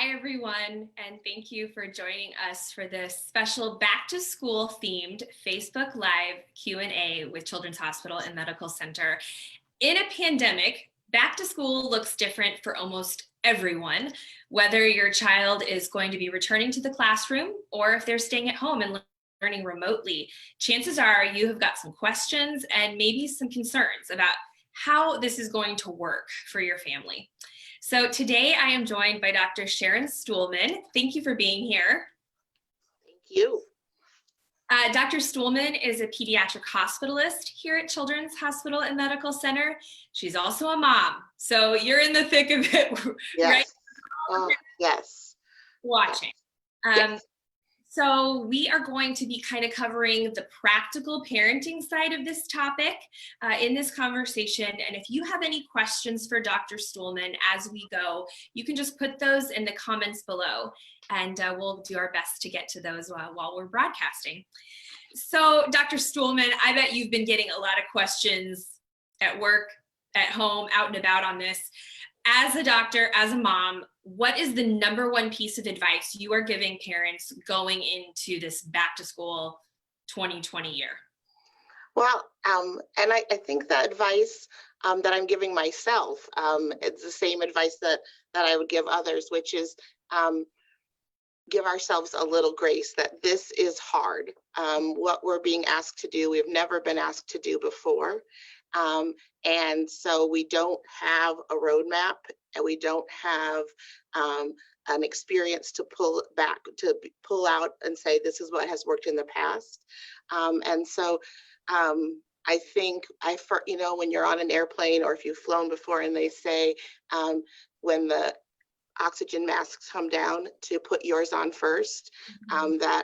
Hi, everyone, and thank you for joining us for this special back to school themed Facebook Live Q&A with Children's Hospital and Medical Center. In a pandemic, back to school looks different for almost everyone, whether your child is going to be returning to the classroom or if they're staying at home and learning remotely. Chances are you have got some questions and maybe some concerns about how this is going to work for your family. So today I am joined by Dr. Sharon Stuhlman. Thank you for being here. Thank you. Dr. Stuhlman is a pediatric hospitalist here at Children's Hospital and Medical Center. She's also a mom, so you're in the thick of it, Yes. right? Yes. Watching. Yes. So we are going to be kind of covering the practical parenting side of this topic in this conversation. And if you have any questions for Dr. Stuhlman as we go, you can just put those in the comments below, and we'll do our best to get to those while we're broadcasting. So Dr. Stuhlman, I bet you've been getting a lot of questions at work, at home, out and about on this. As a doctor, as a mom, what is the number one piece of advice you are giving parents going into this back to school 2020 year? Well, and I think the advice that I'm giving myself, it's the same advice that I would give others, which is give ourselves a little grace that this is hard. What we're being asked to do, we've never been asked to do before. And so we don't have a roadmap, and we don't have an experience to pull out and say, this is what has worked in the past. And so I think when you're on an airplane or if you've flown before and they say, when the oxygen masks come down, to put yours on first, that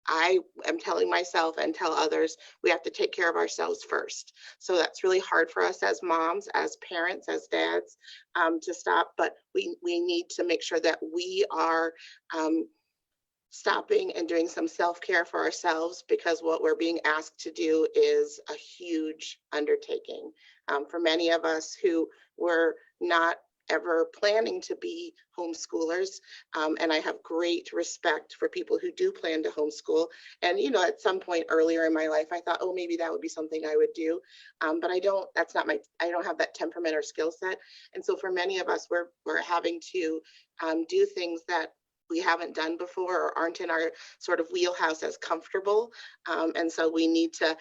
I am telling myself and tell others, we have to take care of ourselves first. So that's really hard for us as moms, as parents, as dads, to stop. But we need to make sure that we are stopping and doing some self-care for ourselves, because what we're being asked to do is a huge undertaking. For many of us who were not ever planning to be homeschoolers. And I have great respect for people who do plan to homeschool. And, at some point earlier in my life, I thought, oh, maybe that would be something I would do. But I don't have that temperament or skill set. And so for many of us, we're having to do things that we haven't done before or aren't in our sort of wheelhouse as comfortable. And so we need to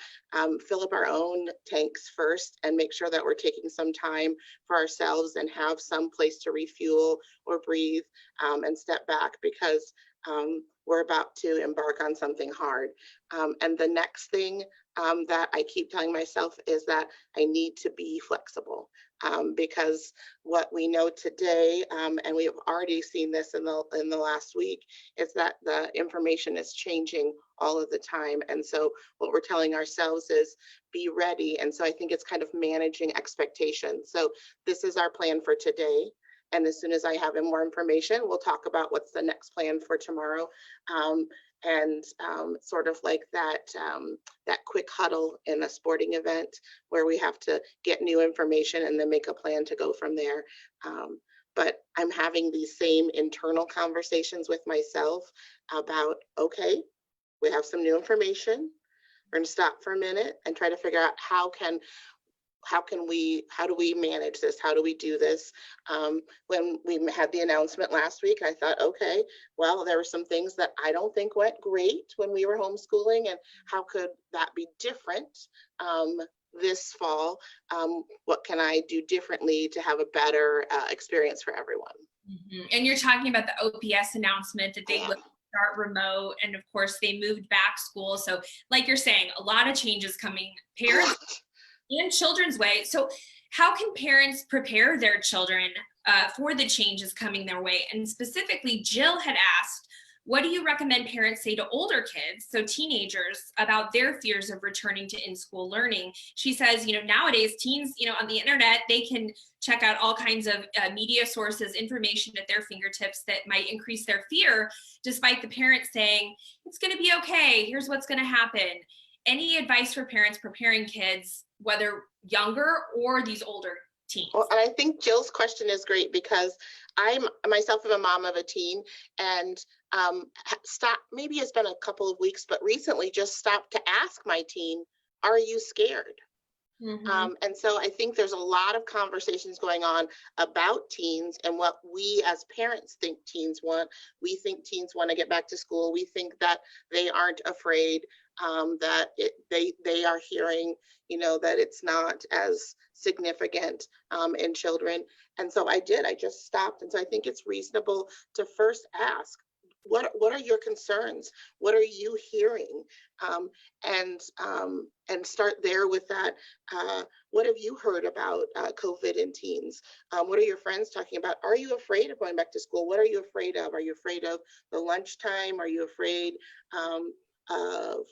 fill up our own tanks first and make sure that we're taking some time for ourselves and have some place to refuel or breathe and step back, because we're about to embark on something hard. And the next thing that I keep telling myself is that I need to be flexible, because what we know today, and we have already seen this in the last week, is that the information is changing all of the time. And so what we're telling ourselves is be ready. And so I think it's kind of managing expectations. So this is our plan for today. And as soon as I have more information, we'll talk about what's the next plan for tomorrow. And sort of like that quick huddle in a sporting event where we have to get new information and then make a plan to go from there. But I'm having these same internal conversations with myself about, okay, we have some new information. We're going to stop for a minute and try to figure out how do we manage this? How do we do this? When we had the announcement last week, I thought, okay, well, there were some things that I don't think went great when we were homeschooling, and how could that be different this fall? What can I do differently to have a better experience for everyone? Mm-hmm. And you're talking about the OPS announcement that they would start remote, and of course they moved back school. So like you're saying, a lot of changes coming, parents and children's way. So how can parents prepare their children for the changes coming their way? And specifically, Jill had asked, what do you recommend parents say to older kids, so teenagers, about their fears of returning to in-school learning? She says, nowadays teens, on the internet, they can check out all kinds of media sources, information at their fingertips that might increase their fear, despite the parents saying, it's going to be okay, here's what's going to happen. Any advice for parents preparing kids, whether younger or these older teens? Well, and I think Jill's question is great because I'm myself am a mom of a teen, and maybe it's been a couple of weeks, but recently just stopped to ask my teen, are you scared? And so I think there's a lot of conversations going on about teens and what we as parents think teens want. We think teens want to get back to school. We think that they aren't afraid, they are hearing, that it's not as significant in children. And so I just stopped. And so I think it's reasonable to first ask, what are your concerns? What are you hearing? And start there with that. What have you heard about COVID in teens? What are your friends talking about? Are you afraid of going back to school? What are you afraid of? Are you afraid of the lunchtime? Are you afraid of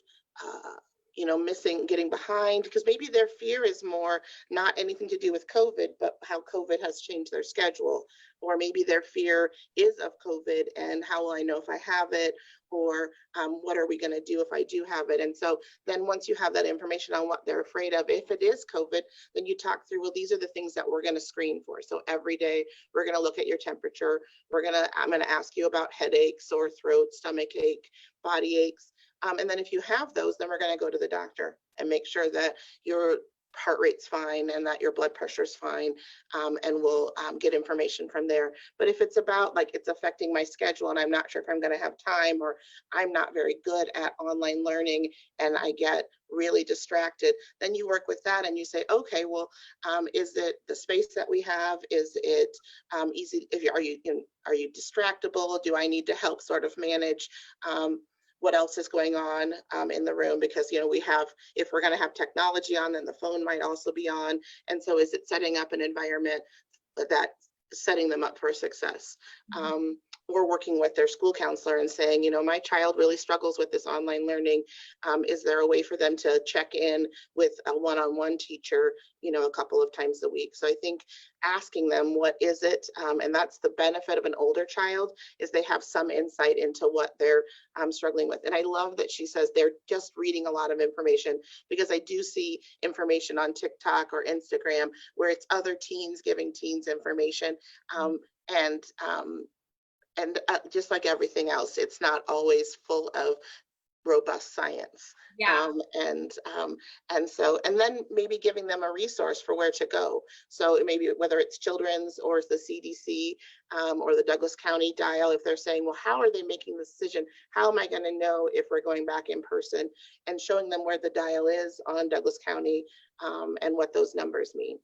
getting behind? Because maybe their fear is more not anything to do with COVID, but how COVID has changed their schedule. Or maybe their fear is of COVID and how will I know if I have it? Or what are we going to do if I do have it? And so then once you have that information on what they're afraid of, if it is COVID, then you talk through, well, these are the things that we're going to screen for. So every day we're going to look at your temperature. I'm going to ask you about headaches, sore throat, stomach ache, body aches. And then if you have those, then we're going to go to the doctor and make sure that your heart rate's fine and that your blood pressure's fine, and we'll get information from there. But if it's about like it's affecting my schedule and I'm not sure if I'm going to have time, or I'm not very good at online learning and I get really distracted, then you work with that and you say, okay, well, is it the space that we have? Is it easy? Are you distractible? Do I need to help sort of manage what else is going on in the room? Because, if we're going to have technology on, then the phone might also be on. And so is it setting up an environment that's setting them up for success? Or working with their school counselor and saying, my child really struggles with this online learning. Is there a way for them to check in with a one-on-one teacher, a couple of times a week? So I think asking them, what is it? And that's the benefit of an older child, is they have some insight into what they're struggling with. And I love that she says they're just reading a lot of information, because I do see information on TikTok or Instagram where it's other teens giving teens information. And just like everything else, it's not always full of robust science. Yeah. And then maybe giving them a resource for where to go. So maybe whether it's children's or the CDC or the Douglas County dial, if they're saying, well, how are they making the decision? How am I going to know if we're going back in person? And showing them where the dial is on Douglas County and what those numbers mean.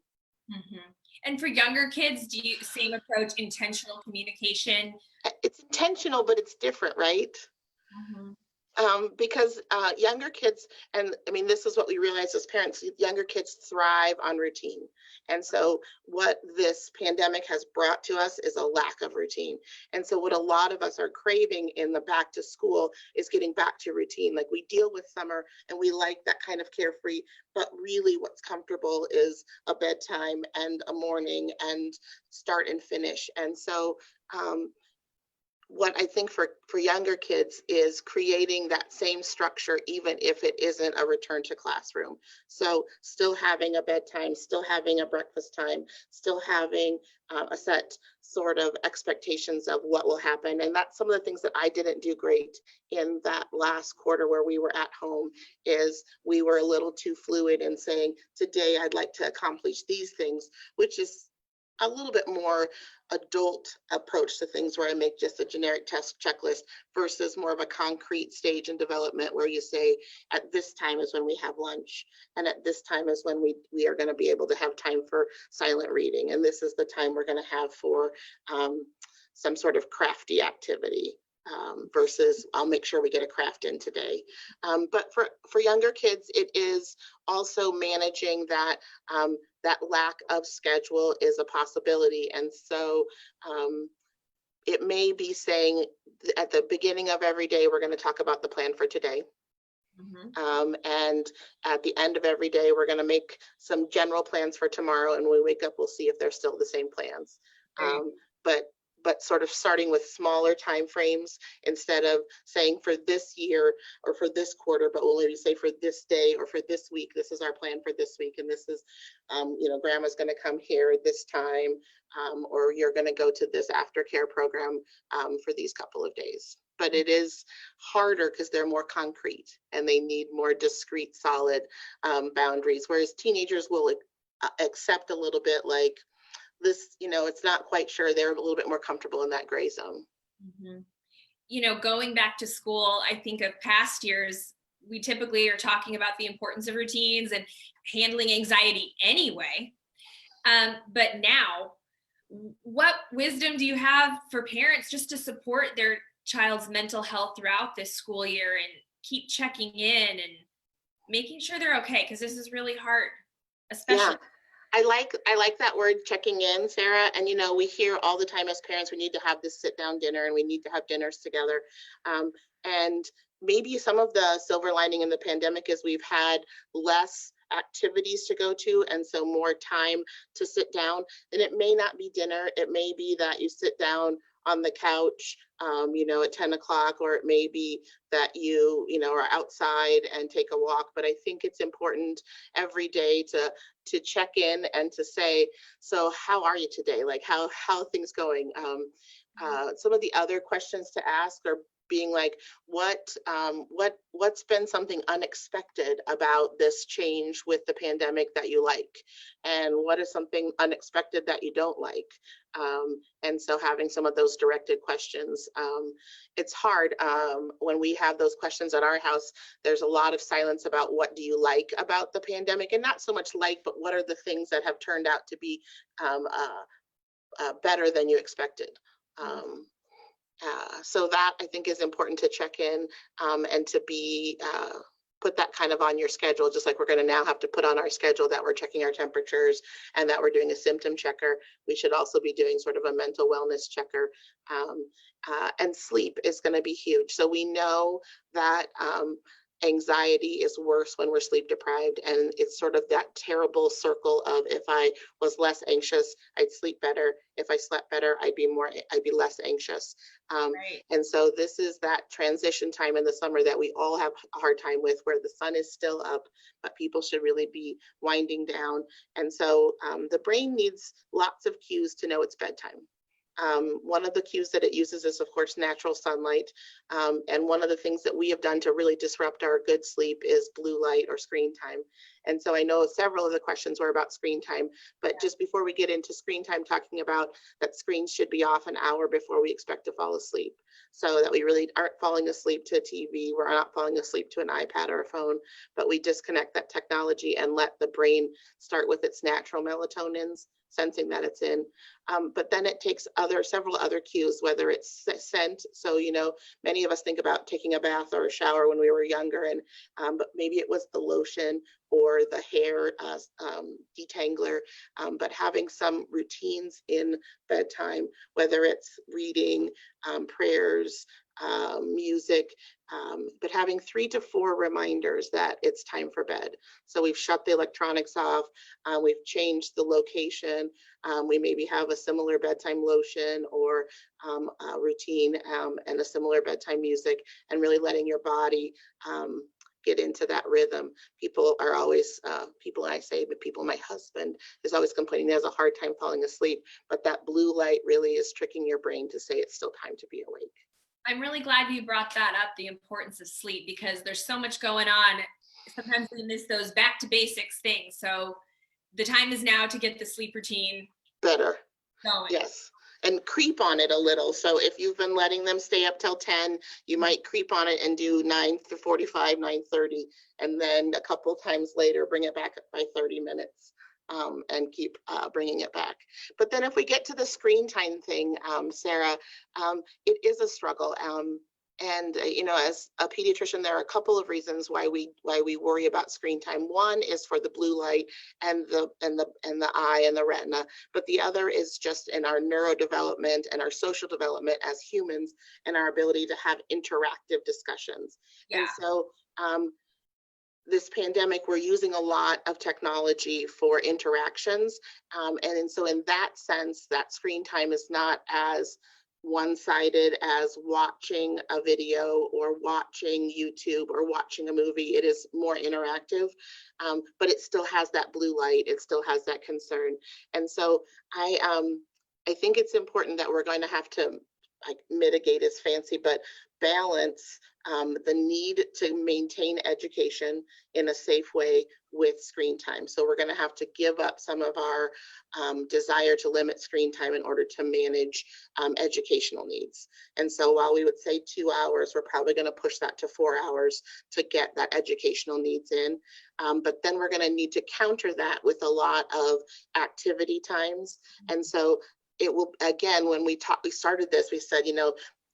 And for younger kids, do you same approach, intentional communication? It's intentional, but it's different, right? Because younger kids, and I mean, this is what we realize as parents, younger kids thrive on routine. And so what this pandemic has brought to us is a lack of routine. And so what a lot of us are craving in the back to school is getting back to routine. Like, we deal with summer and we like that kind of carefree, but really what's comfortable is a bedtime and a morning and start and finish. And so what I think for younger kids is creating that same structure, even if it isn't a return to classroom. So still having a bedtime, still having a breakfast time, still having a set sort of expectations of what will happen. And that's some of the things that I didn't do great in that last quarter where we were at home, is we were a little too fluid in saying, today I'd like to accomplish these things, which is a little bit more adult approach to things, where I make just a generic test checklist versus more of a concrete stage in development where you say, at this time is when we have lunch, and at this time is when we are going to be able to have time for silent reading, and this is the time we're going to have for some sort of crafty activity. Versus I'll make sure we get a craft in today. But for younger kids, it is also managing that that lack of schedule is a possibility. And so it may be saying at the beginning of every day, we're going to talk about the plan for today. And at the end of every day, we're going to make some general plans for tomorrow. And when we wake up, we'll see if they're still the same plans. but sort of starting with smaller time frames instead of saying for this year or for this quarter, but we'll maybe say for this day or for this week, this is our plan for this week. And this is, grandma's going to come here this time, or you're going to go to this aftercare program for these couple of days. But it is harder because they're more concrete and they need more discrete, solid boundaries. Whereas teenagers will accept a little bit like this, it's not quite sure. They're a little bit more comfortable in that gray zone. Mm-hmm. Going back to school, I think of past years, we typically are talking about the importance of routines and handling anxiety anyway. But now, what wisdom do you have for parents just to support their child's mental health throughout this school year and keep checking in and making sure they're okay? Because this is really hard, especially. Yeah. I like that word, checking in, Sarah. And, we hear all the time as parents, we need to have this sit down dinner and we need to have dinners together. And maybe some of the silver lining in the pandemic is we've had less activities to go to, and so more time to sit down. And it may not be dinner. It may be that you sit down on the couch, at 10 o'clock, or it may be that you are outside and take a walk. But I think it's important every day to check in and to say, so how are you today? Like how are things going? Some of the other questions to ask are being like, what's been something unexpected about this change with the pandemic that you like? And what is something unexpected that you don't like? And so having some of those directed questions, it's hard. When we have those questions at our house, there's a lot of silence about what do you like about the pandemic, and not so much like, but what are the things that have turned out to be better than you expected. So that I think is important to check in and to be put that kind of on your schedule, just like we're going to now have to put on our schedule that we're checking our temperatures and that we're doing a symptom checker. We should also be doing sort of a mental wellness checker. And sleep is going to be huge. So we know that anxiety is worse when we're sleep deprived, and it's sort of that terrible circle of, if I was less anxious, I'd sleep better. If I slept better, I'd be less anxious. Right. And so this is that transition time in the summer that we all have a hard time with, where the sun is still up, but people should really be winding down. And so the brain needs lots of cues to know it's bedtime. One of the cues that it uses is, of course, natural sunlight. And one of the things that we have done to really disrupt our good sleep is blue light or screen time. And so I know several of the questions were about screen time, but just before we get into screen time, talking about that screens should be off an hour before we expect to fall asleep, so that we really aren't falling asleep to a TV, we're not falling asleep to an iPad or a phone, but we disconnect that technology and let the brain start with its natural melatonins, sensing that it's in. But then it takes several other cues, whether it's scent. So, many of us think about taking a bath or a shower when we were younger, and but maybe it was the lotion or the hair detangler, but having some routines in bedtime, whether it's reading, prayers, music, but having 3 to 4 reminders that it's time for bed. So we've shut the electronics off, we've changed the location, we maybe have a similar bedtime lotion or a routine and a similar bedtime music, and really letting your body get into that rhythm. People are always, my husband is always complaining he has a hard time falling asleep, but that blue light really is tricking your brain to say it's still time to be awake. I'm really glad you brought that up, the importance of sleep, because there's so much going on. Sometimes we miss those back to basics things. So the time is now to get the sleep routine better going. Yes. And creep on it a little. So if you've been letting them stay up till 10, you might creep on it and do 9:45, 9:30, and then a couple times later, bring it back by 30 minutes. And keep bringing it back. But then if we get to the screen time thing, Sarah, it is a struggle. And as a pediatrician, there are a couple of reasons why we worry about screen time. One is for the blue light and the eye and the retina, but the other is just in our neurodevelopment and our social development as humans and our ability to have interactive discussions. Yeah. And so this pandemic, we're using a lot of technology for interactions. And so in that sense, that screen time is not as one-sided as watching a video or watching YouTube or watching a movie. It is more interactive, but it still has that blue light. It still has that concern. And so I think it's important that we're going to have to, like, mitigate is fancy, but balance the need to maintain education in a safe way with screen time. So we're going to have to give up some of our desire to limit screen time in order to manage educational needs. And so while we would say 2 hours, we're probably going to push that to 4 hours to get that educational needs in. But then we're going to need to counter that with a lot of activity times. And so it will, again, when we started this, we said,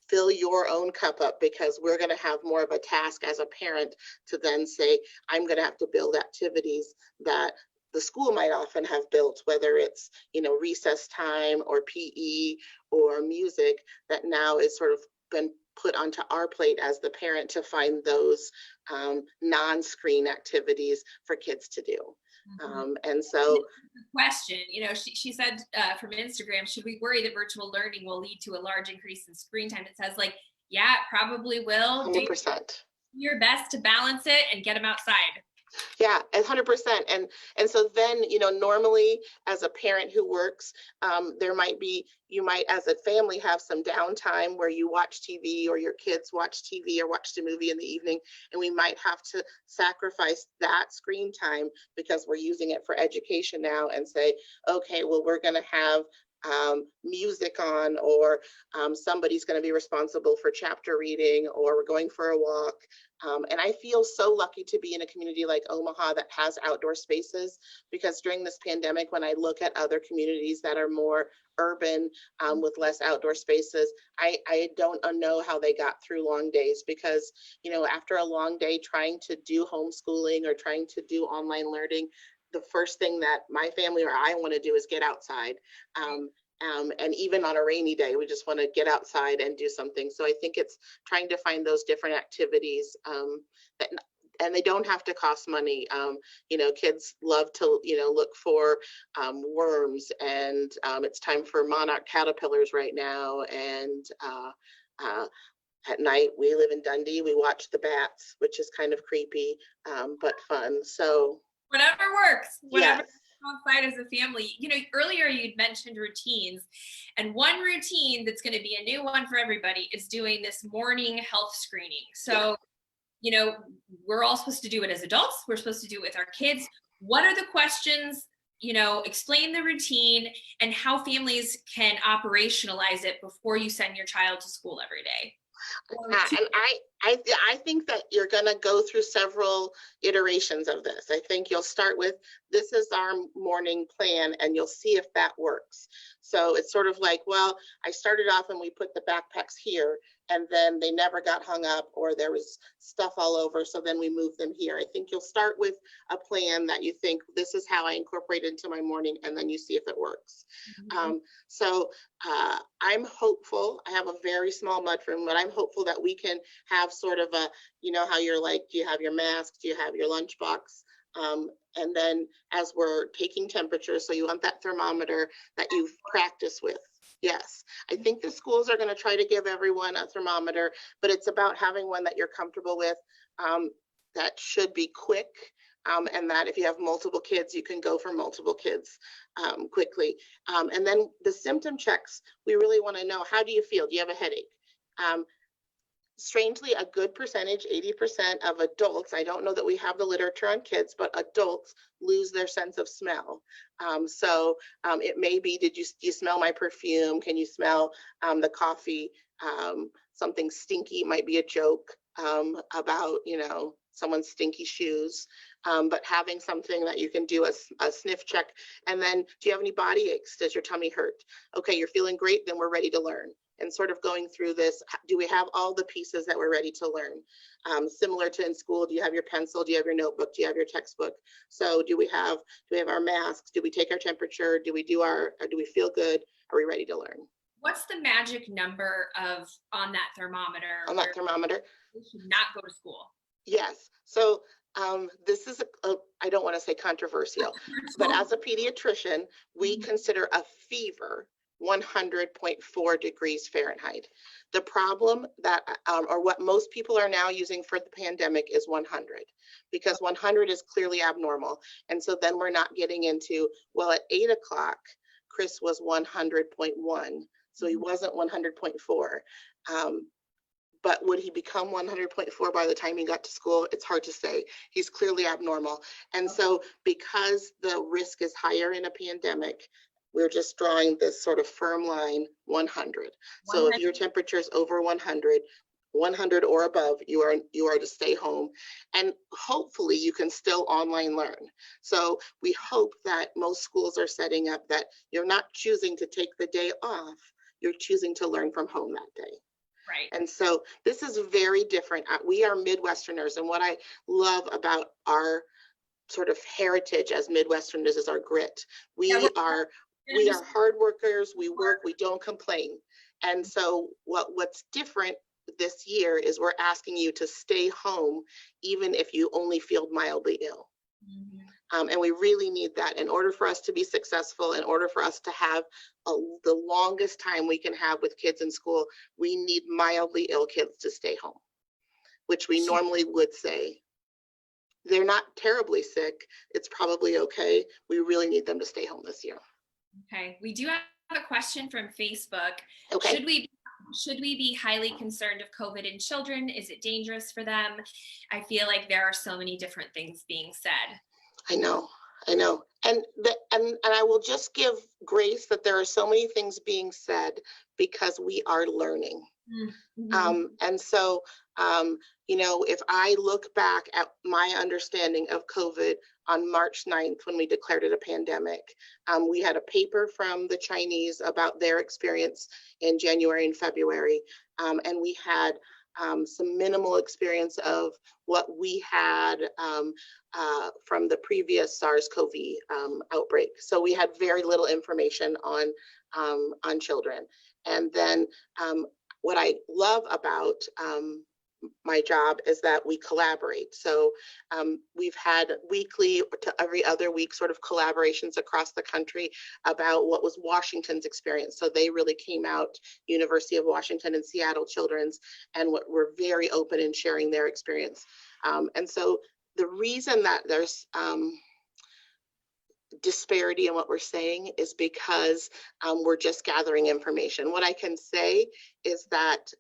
fill your own cup up, because we're going to have more of a task as a parent to then say, I'm going to have to build activities that the school might often have built, whether it's, recess time or PE or music, that now is sort of been put onto our plate as the parent to find those non-screen activities for kids to do. And so question, she said from Instagram, should we worry that virtual learning will lead to a large increase in screen time? It says, like, yeah, it probably will. 100%. Do your best to balance it and get them outside. Yeah, 100%. And so then, normally as a parent who works, you might as a family have some downtime where you watch TV or your kids watch TV or watch the movie in the evening. And we might have to sacrifice that screen time because we're using it for education now, and say, okay, well, we're going to have music on, or somebody's going to be responsible for chapter reading, or we're going for a walk. And I feel so lucky to be in a community like Omaha that has outdoor spaces, because during this pandemic, when I look at other communities that are more urban with less outdoor spaces, I don't know how they got through long days, because, after a long day trying to do homeschooling or trying to do online learning, the first thing that my family or I want to do is get outside. And even on a rainy day, we just want to get outside and do something. So I think it's trying to find those different activities and they don't have to cost money. Kids love to, look for worms, and it's time for monarch caterpillars right now. And at night, we live in Dundee, we watch the bats, which is kind of creepy, but fun. So whatever works, whatever. Yes. Outside as a family. Earlier you'd mentioned routines, and one routine that's going to be a new one for everybody is doing this morning health screening. So, we're all supposed to do it as adults. We're supposed to do it with our kids. What are the questions? Explain the routine and how families can operationalize it before you send your child to school every day. And I think that you're going to go through several iterations of this. I think you'll start with, this is our morning plan, and you'll see if that works. So it's sort of like, well, I started off and we put the backpacks here, and then they never got hung up, or there was stuff all over, so then we moved them here. I think you'll start with a plan that you think, this is how I incorporate into my morning, and then you see if it works. Mm-hmm. So I'm hopeful. I have a very small mudroom, but I'm hopeful that we can have sort of a, how you're like, do you have your mask? Do you have your lunchbox? And then as we're taking temperature, so you want that thermometer that you've practiced with. Yes, I think the schools are going to try to give everyone a thermometer, but it's about having one that you're comfortable with, that should be quick, and that if you have multiple kids, you can go for multiple kids quickly. And then the symptom checks, we really want to know, how do you feel? Do you have a headache? Strangely, a good percentage, 80% of adults, I don't know that we have the literature on kids, but adults lose their sense of smell. So it may be, do you smell my perfume? Can you smell the coffee? Something stinky might be a joke about, someone's stinky shoes. But having something that you can do a sniff check. And then, do you have any body aches? Does your tummy hurt? Okay, you're feeling great, then we're ready to learn. And sort of going through this, do we have all the pieces that we're ready to learn? Similar to in school, do you have your pencil? Do you have your notebook? Do you have your textbook? So do we have our masks? Do we take our temperature? Do we feel good? Are we ready to learn? What's the magic number on that thermometer? On that thermometer? We should not go to school. Yes. So This is I don't want to say controversial, but as a pediatrician, we consider a fever 100.4 degrees Fahrenheit. The problem that, or what most people are now using for the pandemic is 100, because 100 is clearly abnormal. And so then we're not getting into, well, at 8 o'clock, Chris was 100.1. So he wasn't 100.4. But would he become 100.4 by the time he got to school? It's hard to say. He's clearly abnormal. And so because the risk is higher in a pandemic, we're just drawing this sort of firm line, 100. So if your temperature is over 100, 100 or above, you are to stay home. And hopefully you can still online learn. So we hope that most schools are setting up that you're not choosing to take the day off, you're choosing to learn from home that day. Right. And so this is very different. We are Midwesterners, and what I love about our sort of heritage as Midwesterners is our grit. We are hard workers. We work. We don't complain. And so what's different this year is we're asking you to stay home, even if you only feel mildly ill. And we really need that in order for us to be successful, in order for us to have the longest time we can have with kids in school. We need mildly ill kids to stay home, which we normally would say they're not terribly sick. It's probably okay. We really need them to stay home this year. Okay. We do have a question from Facebook. Okay. Should we be highly concerned of COVID in children? Is it dangerous for them? I feel like there are so many different things being said. I know. And I will just give grace that there are so many things being said because we are learning. Mm-hmm. And so, if I look back at my understanding of COVID on March 9th, when we declared it a pandemic, we had a paper from the Chinese about their experience in January and February. And we had some minimal experience of what we had from the previous SARS-CoV outbreak. So we had very little information on children. And then what I love about my job is that we collaborate. So we've had weekly to every other week sort of collaborations across the country about what was Washington's experience. So they really came out, University of Washington and Seattle Children's, and were very open in sharing their experience. And so the reason that there's disparity in what we're saying is because we're just gathering information. What I can say is that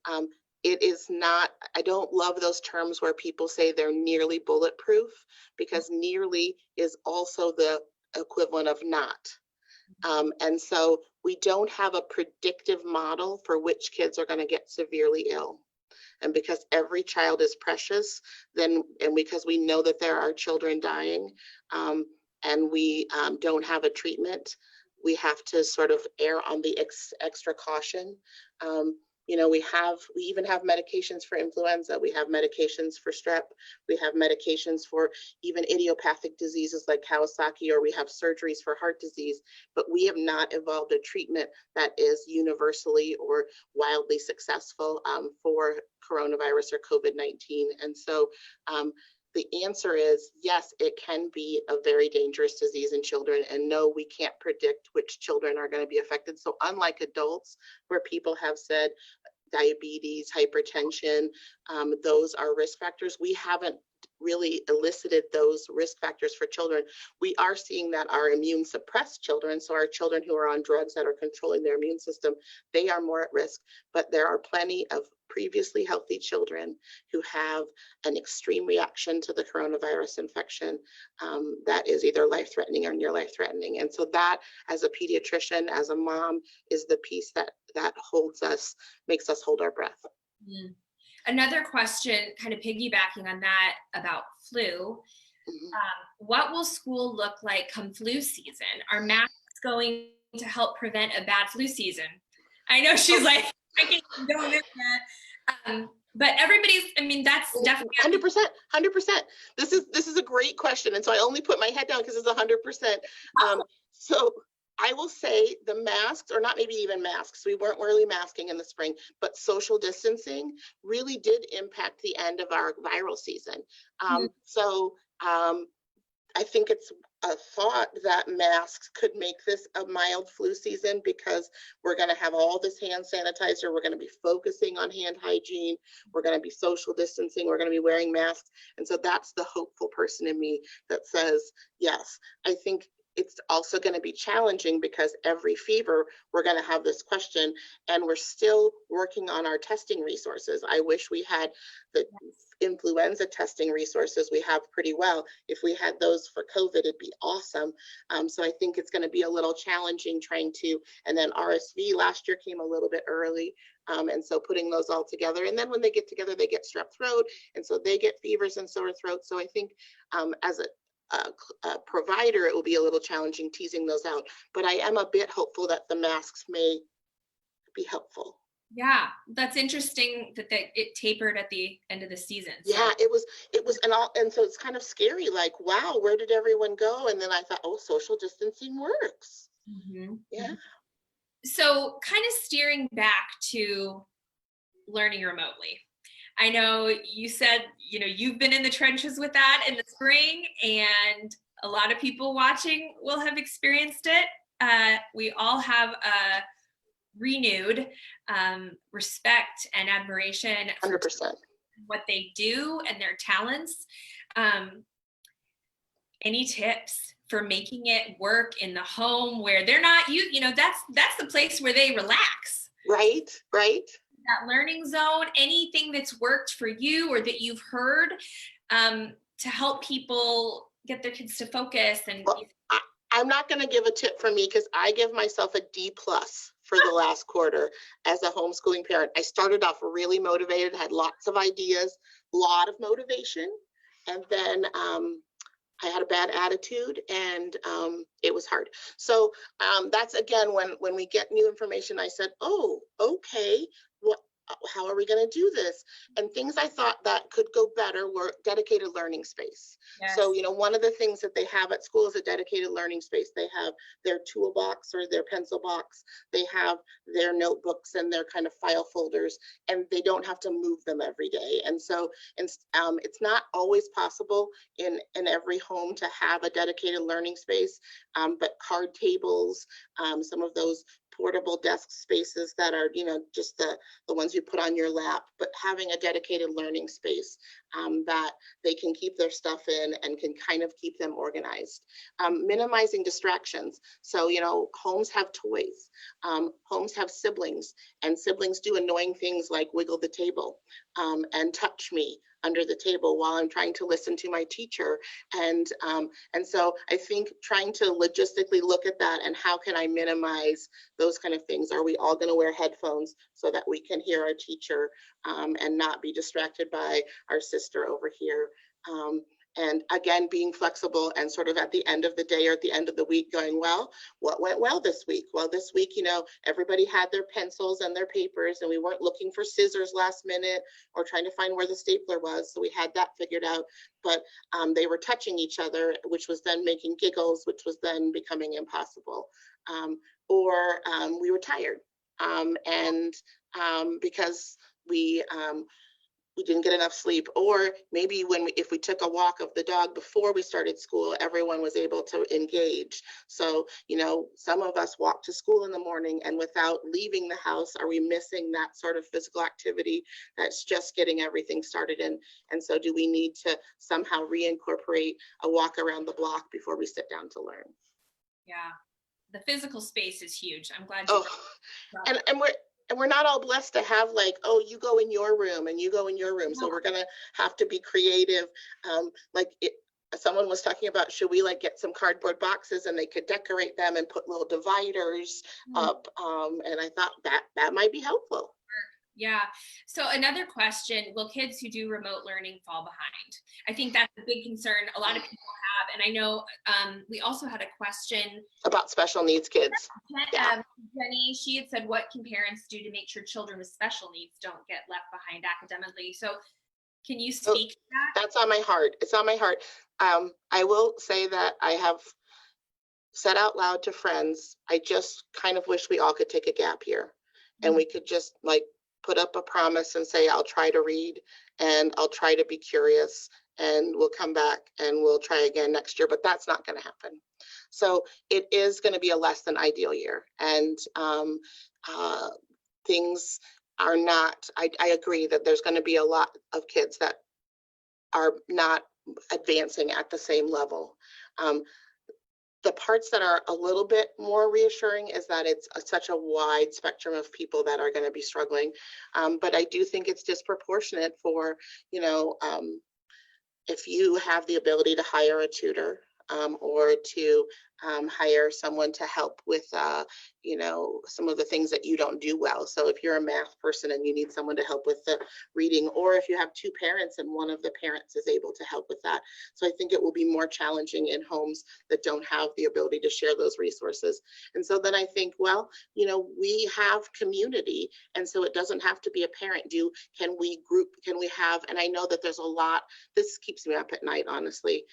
it is not, I don't love those terms where people say they're nearly bulletproof, because nearly is also the equivalent of not. And so we don't have a predictive model for which kids are going to get severely ill. And because every child is precious, and because we know that there are children dying, and we don't have a treatment, we have to sort of err on the extra caution. We even have medications for influenza. We have medications for strep. We have medications for even idiopathic diseases like Kawasaki, or we have surgeries for heart disease, but we have not evolved a treatment that is universally or wildly successful for coronavirus or COVID-19. And so the answer is yes, it can be a very dangerous disease in children, and no, we can't predict which children are going to be affected. So unlike adults, where people have said diabetes, hypertension, those are risk factors, we haven't really elicited those risk factors for children. We are seeing that our immune suppressed children, so our children who are on drugs that are controlling their immune system, they are more at risk, but there are plenty of previously healthy children who have an extreme reaction to the coronavirus infection that is either life-threatening or near life-threatening. And so that, as a pediatrician, as a mom, is the piece that holds us, makes us hold our breath. Mm. Another question, kind of piggybacking on that about flu, what will school look like come flu season? Are masks going to help prevent a bad flu season? I know she's like, I can't go in that. But everybody's, that's definitely 100%. This is a great question. And so I only put my head down because it's 100%. So I will say the masks, or not maybe even masks, we weren't really masking in the spring, but social distancing really did impact the end of our viral season. So I think it's a thought that masks could make this a mild flu season, because we're going to have all this hand sanitizer. We're going to be focusing on hand hygiene. We're going to be social distancing. We're going to be wearing masks. And so that's the hopeful person in me that says, yes. I think it's also going to be challenging, because every fever, we're going to have this question, and we're still working on our testing resources. I wish we had the influenza testing resources. We have pretty well. If we had those for COVID, it'd be awesome. So I think it's going to be a little challenging trying to, and then RSV last year came a little bit early. And so putting those all together, and then when they get together, they get strep throat. And so they get fevers and sore throat. So I think as a provider, it will be a little challenging teasing those out, but I am a bit hopeful that the masks may be helpful. Yeah, that's interesting that it tapered at the end of the season. So. Yeah, it was, and so it's kind of scary, like, wow, where did everyone go? And then I thought, oh, social distancing works. Mm-hmm. Yeah. So kind of steering back to learning remotely. I know you said, you've been in the trenches with that in the spring, and a lot of people watching will have experienced it. We all have a renewed respect and admiration 100%. for what they do and their talents. Any tips for making it work in the home where they're not, that's the place where they relax. Right. That learning zone, anything that's worked for you or that you've heard to help people get their kids to focus. And well, I'm not going to give a tip for me, because I give myself a D+ for the last quarter as a homeschooling parent. I started off really motivated, had lots of ideas, a lot of motivation, and then I had a bad attitude, and it was hard. So that's, again, when we get new information, I said, oh, okay, how are we going to do this? And things I thought that could go better were dedicated learning space. Yes. So, one of the things that they have at school is a dedicated learning space. They have their toolbox or their pencil box. They have their notebooks and their kind of file folders, and they don't have to move them every day. And so it's not always possible in every home to have a dedicated learning space, but card tables, some of those portable desk spaces that are, just the ones you put on your lap, but having a dedicated learning space that they can keep their stuff in and can kind of keep them organized. Minimizing distractions. So, homes have toys, homes have siblings, and siblings do annoying things like wiggle the table and touch me under the table while I'm trying to listen to my teacher. And so I think trying to logistically look at that and how can I minimize those kind of things? Are we all going to wear headphones so that we can hear our teacher and not be distracted by our sister over here? And again, being flexible and sort of at the end of the day or at the end of the week going, well, what went well this week? Well, this week, everybody had their pencils and their papers, and we weren't looking for scissors last minute or trying to find where the stapler was. So we had that figured out, but they were touching each other, which was then making giggles, which was then becoming impossible. Or we were tired and because we didn't get enough sleep, or maybe if we took a walk of the dog before we started school, everyone was able to engage. So, some of us walk to school in the morning, and without leaving the house, are we missing that sort of physical activity that's just getting everything started in? And so do we need to somehow reincorporate a walk around the block before we sit down to learn? Yeah, the physical space is huge. I'm glad you and we're not all blessed to have like, oh, you go in your room and you go in your room. So we're going to have to be creative. Someone was talking about, should we get some cardboard boxes and they could decorate them and put little dividers up. And I thought that might be helpful. Yeah. So another question, will kids who do remote learning fall behind? I think that's a big concern a lot of people have. And I know we also had a question about special needs kids. Jenny, she had said, what can parents do to make sure children with special needs don't get left behind academically? So can you speak to that? That's on my heart. It's on my heart. I will say that I have said out loud to friends, I just kind of wish we all could take a gap year and we could just like put up a promise and say, I'll try to read and I'll try to be curious and we'll come back and we'll try again next year, but that's not going to happen. So it is going to be a less than ideal year. And things are not, I agree that there's going to be a lot of kids that are not advancing at the same level. The parts that are a little bit more reassuring is that it's such a wide spectrum of people that are going to be struggling. But I do think it's disproportionate for, if you have the ability to hire a tutor or to hire someone to help with, some of the things that you don't do well. So if you're a math person and you need someone to help with the reading, or if you have two parents and one of the parents is able to help with that. So I think it will be more challenging in homes that don't have the ability to share those resources. And so then I think, well, we have community. And so it doesn't have to be a parent. Can we have, and I know that there's a lot, this keeps me up at night, honestly,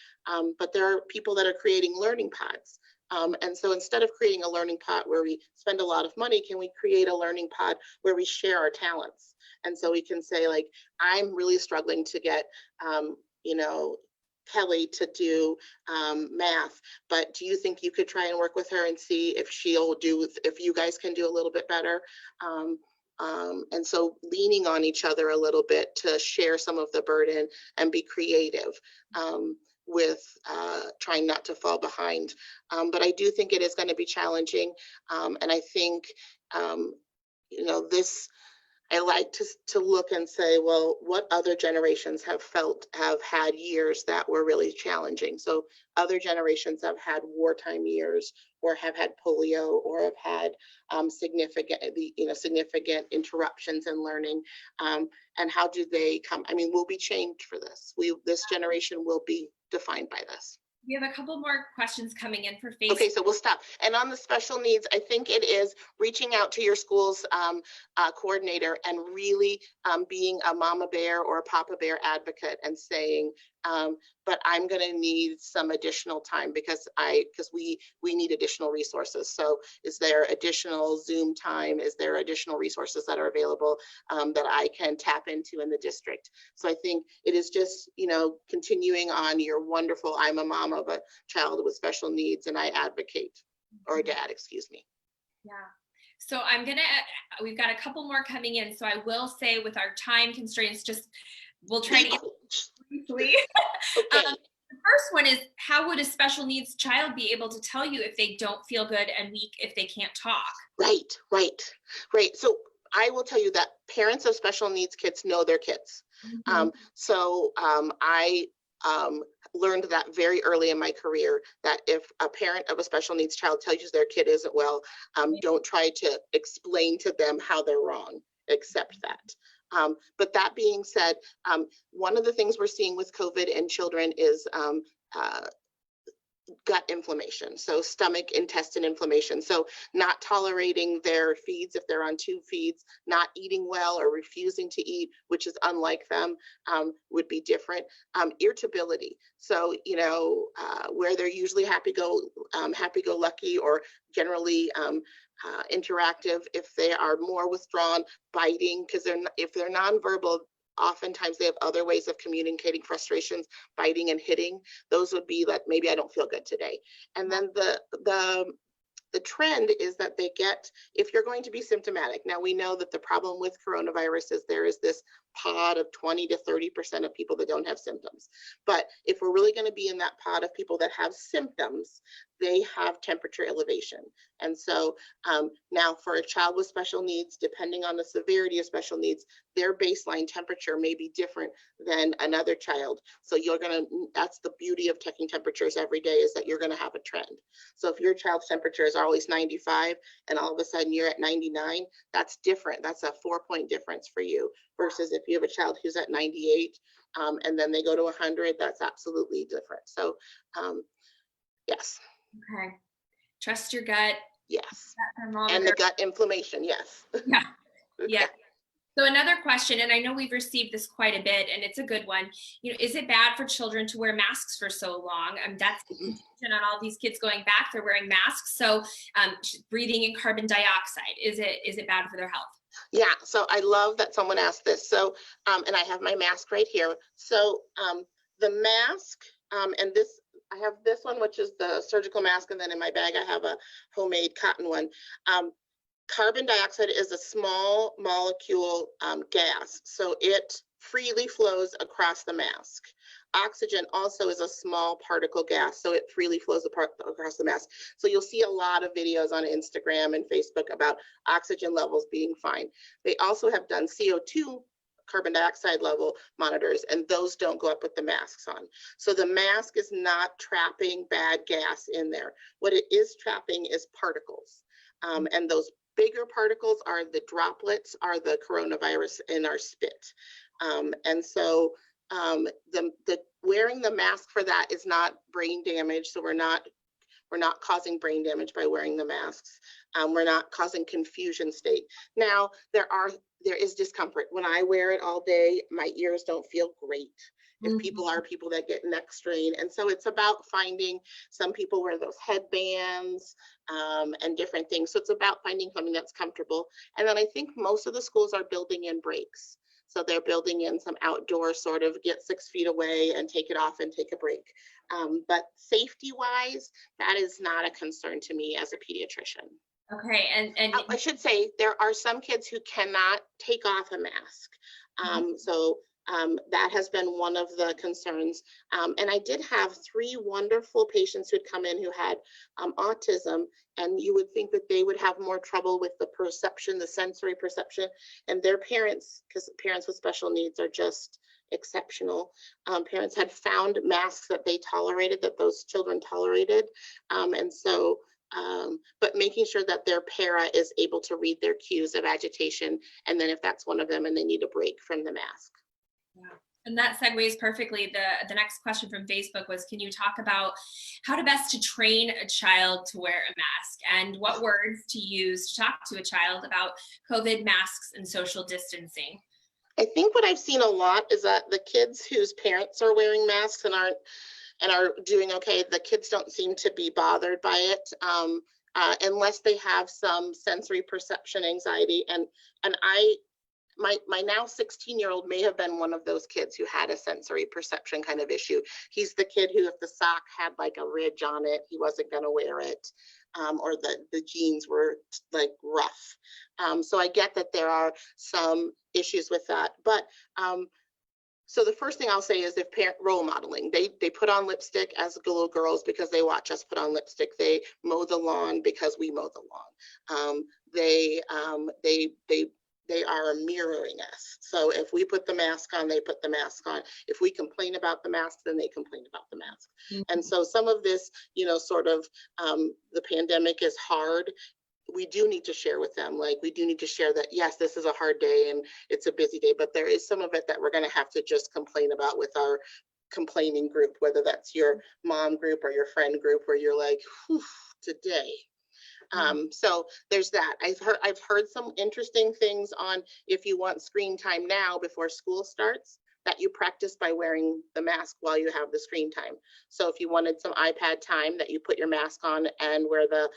but there are people that are creating learning pods. And so instead of creating a learning pod where we spend a lot of money, can we create a learning pod where we share our talents? And so we can say, like, I'm really struggling to get, Kelly to do math, but do you think you could try and work with her and see if if you guys can do a little bit better? And so leaning on each other a little bit to share some of the burden and be creative. With trying not to fall behind. But I do think it is going to be challenging. And I think, I like to look and say, well, what other generations have had years that were really challenging? So other generations have had wartime years or have had polio or have had significant interruptions in learning. And how do they come? I mean, we'll be changed for this. This generation will be defined by this. We have a couple more questions coming in for Facebook. Okay, so we'll stop. And on the special needs, I think it is reaching out to your school's coordinator and really being a mama bear or a papa bear advocate and saying, but I'm going to need some additional time because we need additional resources. So is there additional Zoom time? Is there additional resources that are available that I can tap into in the district? So I think it is just, continuing on your wonderful, I'm a mom of a child with special needs and I advocate, or a dad, excuse me. Yeah. So we've got a couple more coming in. So I will say with our time constraints, we'll try to answer briefly. Okay. The first one is, how would a special needs child be able to tell you if they don't feel good and weak if they can't talk? Right. So I will tell you that parents of special needs kids know their kids. Mm-hmm. So I learned that very early in my career, that if a parent of a special needs child tells you their kid isn't well, don't try to explain to them how they're wrong. Accept that. But that being said, one of the things we're seeing with COVID in children is gut inflammation, so stomach, intestine inflammation. So not tolerating their feeds if they're on tube feeds, not eating well or refusing to eat, which is unlike them, would be different. Irritability. So, where they're usually happy-go-lucky or generally interactive, if they are more withdrawn, biting, because if they're nonverbal, oftentimes they have other ways of communicating frustrations, biting and hitting. Those would be like, maybe I don't feel good today. And then the trend is that if you're going to be symptomatic, now we know that the problem with coronavirus is there is this pod of 20 to 30% of people that don't have symptoms. But if we're really going to be in that pod of people that have symptoms, they have temperature elevation. And so now for a child with special needs, depending on the severity of special needs, their baseline temperature may be different than another child. So that's the beauty of taking temperatures every day, is that you're going to have a trend. So if your child's temperature is always 95 and all of a sudden you're at 99, that's different. That's a 4-point difference for you, versus if you have a child who's at 98 and then they go to 100, that's absolutely different. So yes. Okay. Trust your gut. Yes. And the gut inflammation. Yes. Yeah. Yeah. So another question, and I know we've received this quite a bit, and it's a good one. Is it bad for children to wear masks for so long? That's the confusion on all these kids going back. They're wearing masks, so breathing in carbon dioxide. Is it bad for their health? Yeah, so I love that someone asked this. So, and I have my mask right here. So the mask, and this, I have this one, which is the surgical mask, and then in my bag I have a homemade cotton one. Carbon dioxide is a small molecule gas, so it freely flows across the mask. Oxygen also is a small particle gas, so it freely flows across the mask. So you'll see a lot of videos on Instagram and Facebook about oxygen levels being fine. They also have done CO2 carbon dioxide level monitors, and those don't go up with the masks on. So the mask is not trapping bad gas in there. What it is trapping is particles. And those bigger particles are the droplets, are the coronavirus in our spit. And so the wearing the mask for that is not brain damage. So we're not causing brain damage by wearing the masks. We're not causing confusion state. Now, there is discomfort. When I wear it all day, my ears don't feel great. If people that get neck strain. And so it's about finding, some people wear those headbands and different things. So it's about finding something that's comfortable. And then I think most of the schools are building in breaks. So they're building in some outdoor sort of get 6 feet away and take it off and take a break. But safety wise, that is not a concern to me as a pediatrician. Okay, and I should say there are some kids who cannot take off a mask. So that has been one of the concerns. And I did have 3 wonderful patients who'd come in who had autism, and you would think that they would have more trouble with the perception, the sensory perception, and their parents, because parents with special needs are just exceptional. Parents had found masks that they tolerated, that those children tolerated. And so, but making sure that their para is able to read their cues of agitation, and then if that's one of them and they need a break from the mask. Yeah. And that segues perfectly. The next question from Facebook was, can you talk about how to best to train a child to wear a mask, and what words to use to talk to a child about COVID, masks, and social distancing? I think what I've seen a lot is that the kids whose parents are wearing masks and are doing okay, the kids don't seem to be bothered by it, unless they have some sensory perception anxiety. And my now 16-year-old may have been one of those kids who had a sensory perception kind of issue. He's the kid who, if the sock had like a ridge on it, he wasn't going to wear it, or the jeans were like rough. So I get that there are some issues with that. But so the first thing I'll say is, if parent role modeling, they put on lipstick as little girls because they watch us put on lipstick. They mow the lawn because we mow the lawn. They are mirroring us. So if we put the mask on, they put the mask on. If we complain about the mask, then they complain about the mask. And so some of this, sort of the pandemic is hard. We do need to share with them, we do need to share that, yes, this is a hard day and it's a busy day, but there is some of it that we're going to have to just complain about with our complaining group, whether that's your mom group or your friend group, where you're like, whew, today. So there's that. I've heard some interesting things on, if you want screen time now before school starts, that you practice by wearing the mask while you have the screen time. So if you wanted some iPad time, that you put your mask on and wear the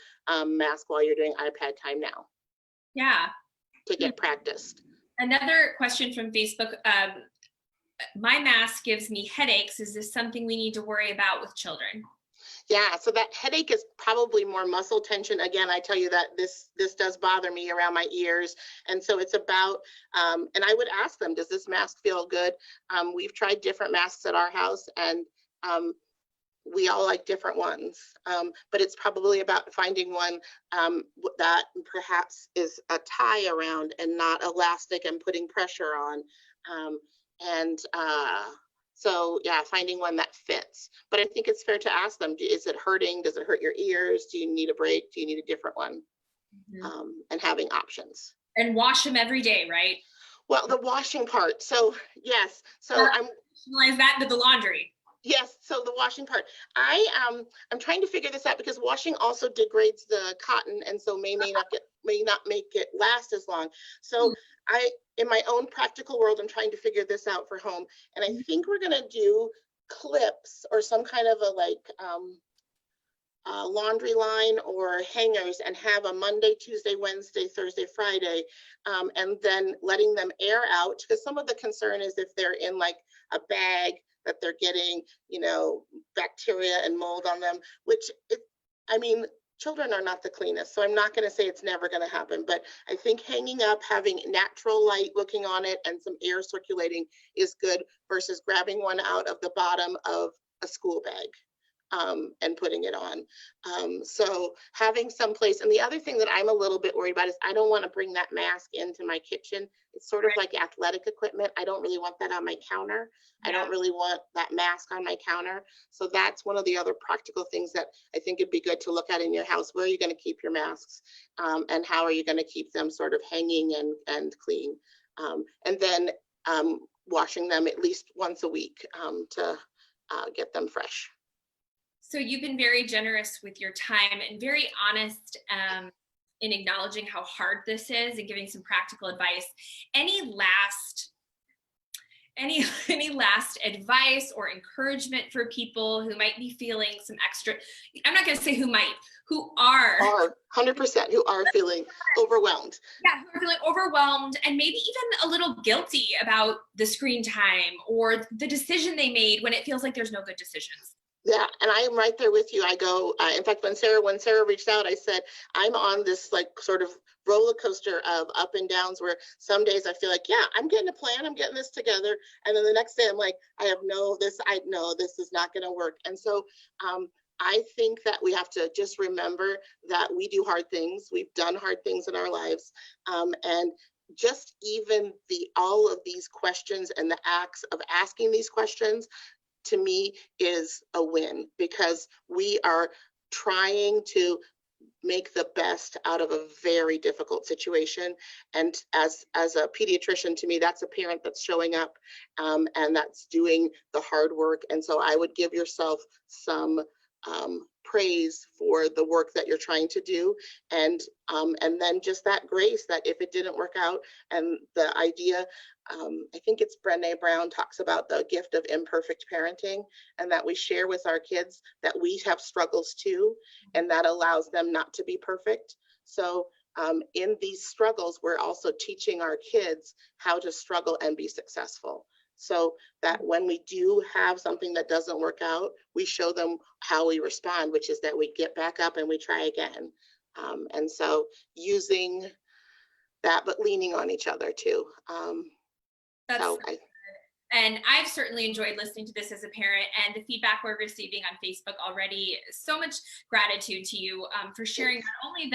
mask while you're doing iPad time now. Yeah. To get practiced. Another question from Facebook. My mask gives me headaches. Is this something we need to worry about with children? Yeah, so that headache is probably more muscle tension. Again, I tell you that this does bother me around my ears. And so it's about, and I would ask them, does this mask feel good? We've tried different masks at our house, and we all like different ones. But it's probably about finding one that perhaps is a tie around and not elastic and putting pressure on. So yeah, finding one that fits. But I think it's fair to ask them, is it hurting? Does it hurt your ears? Do you need a break? Do you need a different one? And having options. And wash them every day, right? Well, the washing part. So yes. So I'm that into the laundry. Yes. So the washing part, I'm trying to figure this out, because washing also degrades the cotton, and so may not make it last as long. So in my own practical world, I'm trying to figure this out for home. And I think we're going to do clips or some kind of a laundry line or hangers and have a Monday, Tuesday, Wednesday, Thursday, Friday, and then letting them air out, because some of the concern is if they're in like a bag that they're getting, bacteria and mold on them, children are not the cleanest. So I'm not going to say it's never going to happen, but I think hanging up, having natural light looking on it and some air circulating is good versus grabbing one out of the bottom of a school bag. And putting it on. So having some place, and the other thing that I'm a little bit worried about is I don't want to bring that mask into my kitchen. It's sort of like athletic equipment. I don't really want that on my counter. Yeah. I don't really want that mask on my counter. So that's one of the other practical things that I think it'd be good to look at in your house. Where are you going to keep your masks? And how are you going to keep them sort of hanging and clean? And then washing them at least once a week to get them fresh. So you've been very generous with your time and very honest in acknowledging how hard this is and giving some practical advice. Any last advice or encouragement for people who might be feeling some extra, I'm not going to say who are 100%, who are feeling overwhelmed. Yeah, who are feeling overwhelmed and maybe even a little guilty about the screen time or the decision they made when it feels like there's no good decisions. Yeah, and I am right there with you. I go, in fact, when Sarah reached out, I said, I'm on this like sort of roller coaster of up and downs where some days I feel like, yeah, I'm getting a plan, I'm getting this together. And then the next day I'm like, I know this is not going to work. And so I think that we have to just remember that we do hard things. We've done hard things in our lives. And just even all of these questions and the acts of asking these questions to me is a win, because we are trying to make the best out of a very difficult situation. And as a pediatrician, to me, that's a parent that's showing up and that's doing the hard work. And so I would give yourself some praise for the work that you're trying to do, and then just that grace that if it didn't work out, and the idea, I think it's Brené Brown talks about the gift of imperfect parenting, and that we share with our kids that we have struggles too, and that allows them not to be perfect. So in these struggles, we're also teaching our kids how to struggle and be successful. So that when we do have something that doesn't work out, we show them how we respond, which is that we get back up and we try again. And so using that, but leaning on each other too. And I've certainly enjoyed listening to this as a parent, and the feedback we're receiving on Facebook already. So much gratitude to you for sharing not only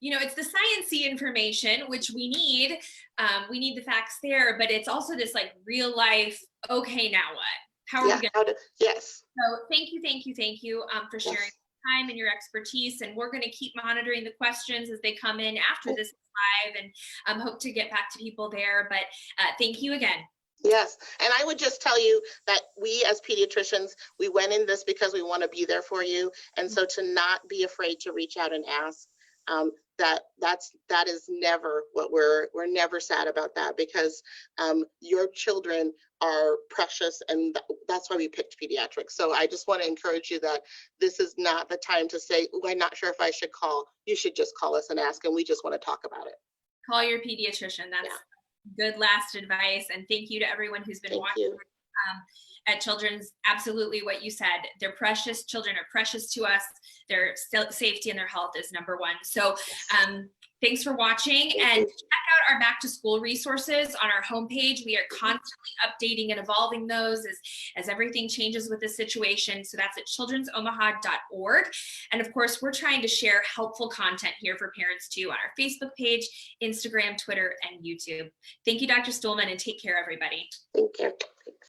it's the sciencey information, which we need the facts there, but it's also this like real life, okay, now what? How are we going to? Yes. So thank you for sharing time and your expertise, and we're going to keep monitoring the questions as they come in after this live, and hope to get back to people there, but thank you again. Yes. And I would just tell you that we as pediatricians, we went in this because we want to be there for you. And so to not be afraid to reach out and ask, that is never what we're never sad about that, because your children are precious, and that's why we picked pediatrics. So I just want to encourage you that this is not the time to say, oh, I'm not sure if I should call. You should just call us and ask, and we just want to talk about it. Call your pediatrician. That's good last advice. And thank you to everyone who's been watching at Children's. Absolutely what you said. They're precious. Children are precious to us. Their safety and their health is number one. So thanks for watching, and check out our back to school resources on our homepage. We are constantly updating and evolving those as everything changes with the situation. So that's at childrensomaha.org. And of course, we're trying to share helpful content here for parents too on our Facebook page, Instagram, Twitter, and YouTube. Thank you, Dr. Stuhlman, and take care, everybody. Thank you.